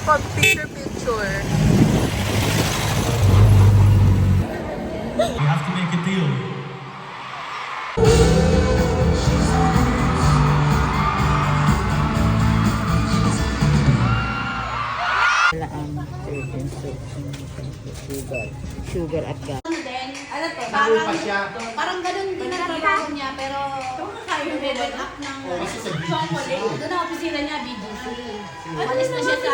Pag-picture. You have to make a deal. Wala ang certain sugar at gas. Ano to? Parang ganun din ang trabaho niya, pero level up ng chocolate. Doon ang opisina niya, BGC. Alis na siya sa...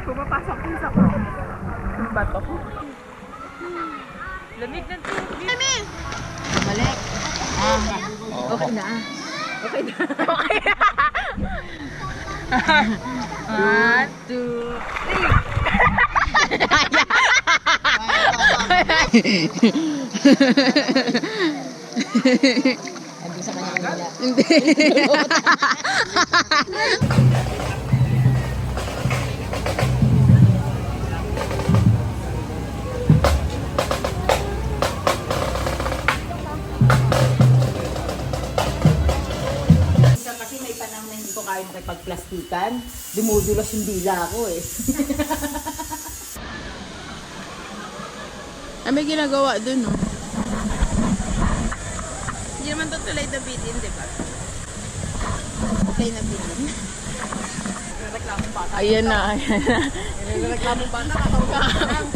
Pumapasok ko sa ko. Ang bato ko. Lamig ng tubig. Lamig! Balik. Okay na. Okay na. Okay na. 1, 2, 3. Andi sa kanya kanila. Hindi. Kasi may panahon na hindi ko kaya makipagplastikan. Dumudulas yung dila ko eh. May ginagawa dun, no? Hindi naman to tulay na bitin, di ba? Tulay na bitin. Reklamong bata. Ayan na, ayan na. Reklamong bata, katawag ka lang.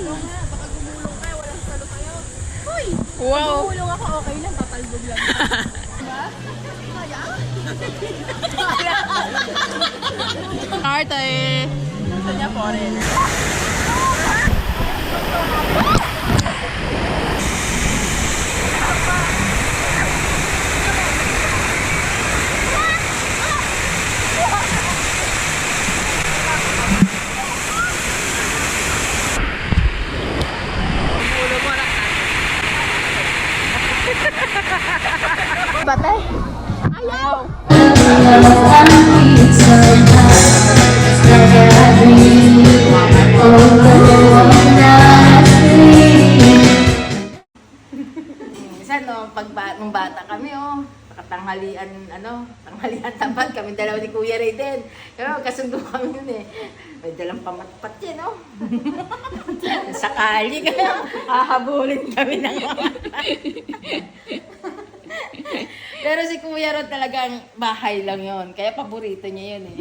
Oo nga, baka gumulong kayo, walang salo kayo. Hoy! Wow! Gumulong ako, okay lang, tatalbog lang. Diba? Kaya? Carta eh. Gusto niya foreigner. Batay? Ayaw! Minsan nung bata kami tanghalian tamad kami dalawa ni Kuya Ray din. Pero kasundo kami yun eh. May dalang pamatpat yan Sakali kaya hahabulin kami ng Pero si Kuya Rod talagang bahay lang yon. Kaya paborito niya yun eh.